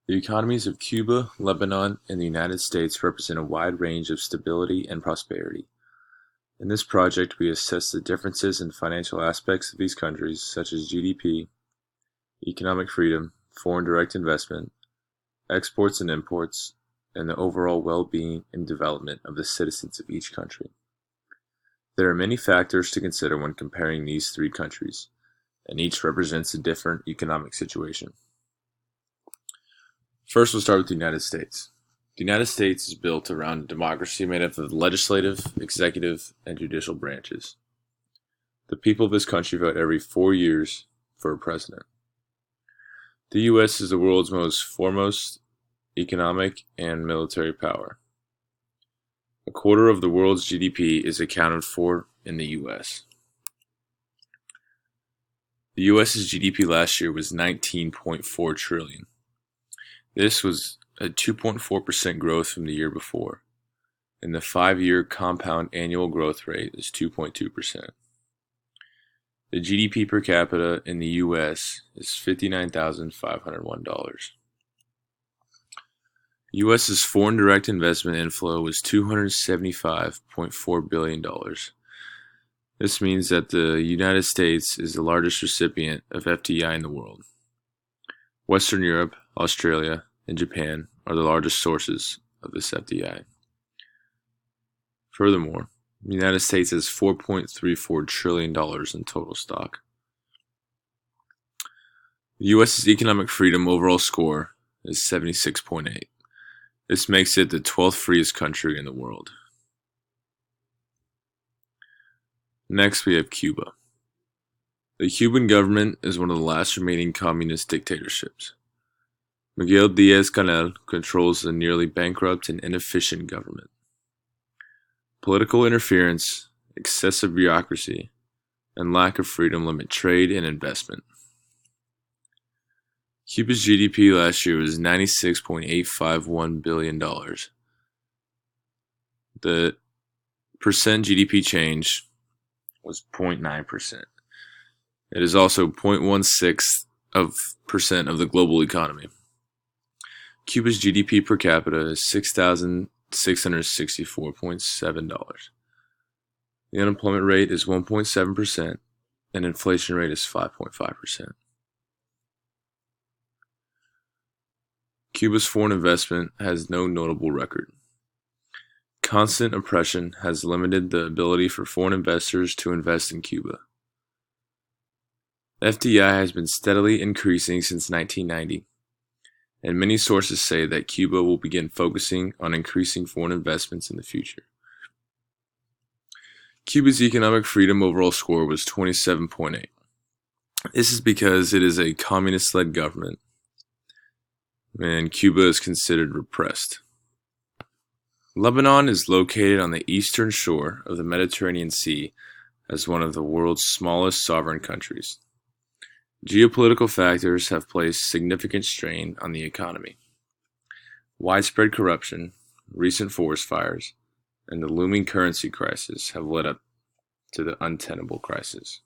The economies of Cuba, Lebanon, and the United States represent a wide range of stability and prosperity. In this project, we assess the differences in financial aspects of these countries, such as GDP, economic freedom, foreign direct investment, exports and imports, and the overall well-being and development of the citizens of each country. There are many factors to consider when comparing these three countries, and each represents a different economic situation. First, we'll start with the United States. The United States is built around a democracy made up of the legislative, executive, and judicial branches. The people of this country vote every 4 years for a president. The U.S. is the world's most foremost economic and military power. A quarter of the world's GDP is accounted for in the U.S. The U.S.'s GDP last year was $19.4 trillion. This was a 2.4% growth from the year before, and the 5-year compound annual growth rate is 2.2%. The GDP per capita in the U.S. is $59,501. U.S.'s foreign direct investment inflow was $275.4 billion. This means that the United States is the largest recipient of FDI in the world. Western Europe, Australia, and Japan are the largest sources of this FDI. Furthermore, the United States has $4.34 trillion in total stock. The U.S.'s economic freedom overall score is 76.8. This makes it the 12th freest country in the world. Next, we have Cuba. The Cuban government is one of the last remaining communist dictatorships. Miguel Diaz-Canel controls the nearly bankrupt and inefficient government. Political interference, excessive bureaucracy, and lack of freedom limit trade and investment. Cuba's GDP last year was $96.851 billion. The percent GDP change was 0.9%. It is also 0.16% of the global economy. Cuba's GDP per capita is $6,664.7. The unemployment rate is 1.7%, and inflation rate is 5.5%. Cuba's foreign investment has no notable record. Constant oppression has limited the ability for foreign investors to invest in Cuba. FDI has been steadily increasing since 1990, and many sources say that Cuba will begin focusing on increasing foreign investments in the future. Cuba's economic freedom overall score was 27.8. This is because it is a communist-led government, and Cuba is considered repressed. Lebanon is located on the eastern shore of the Mediterranean Sea as one of the world's smallest sovereign countries. Geopolitical factors have placed significant strain on the economy. Widespread corruption, recent forest fires, and the looming currency crisis have led up to the untenable crisis.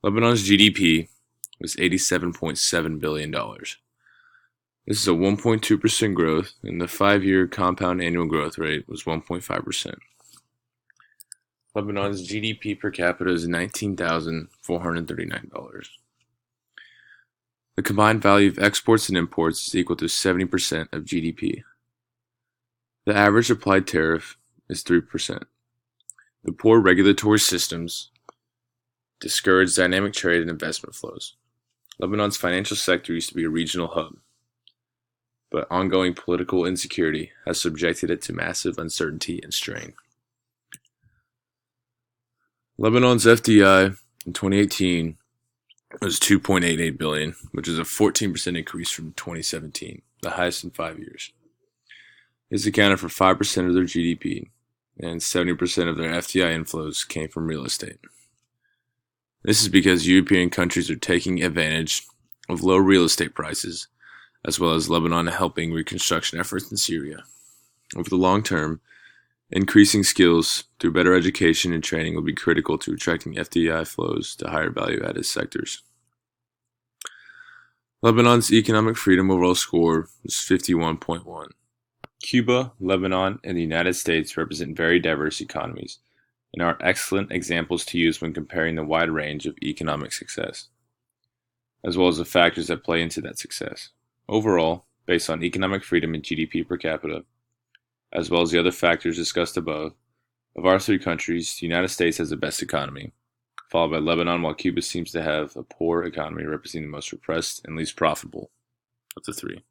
Lebanon's GDP was $87.7 billion. This is a 1.2% growth, and the 5-year compound annual growth rate was 1.5%. Lebanon's GDP per capita is $19,439. The combined value of exports and imports is equal to 70% of GDP. The average applied tariff is 3%. The poor regulatory systems discourage dynamic trade and investment flows. Lebanon's financial sector used to be a regional hub, but ongoing political insecurity has subjected it to massive uncertainty and strain. Lebanon's FDI in 2018 was $2.88 billion, which is a 14% increase from 2017, the highest in 5 years. This accounted for 5% of their GDP, and 70% of their FDI inflows came from real estate. This is because European countries are taking advantage of low real estate prices, as well as Lebanon helping reconstruction efforts in Syria. Over the long term, increasing skills through better education and training will be critical to attracting FDI flows to higher value-added sectors. Lebanon's economic freedom overall score was 51.1. Cuba, Lebanon, and the United States represent very diverse economies and are excellent examples to use when comparing the wide range of economic success, as well as the factors that play into that success. Overall, based on economic freedom and GDP per capita, as well as the other factors discussed above, of our three countries, the United States has the best economy, followed by Lebanon, while Cuba seems to have a poor economy, representing the most repressed and least profitable of the three.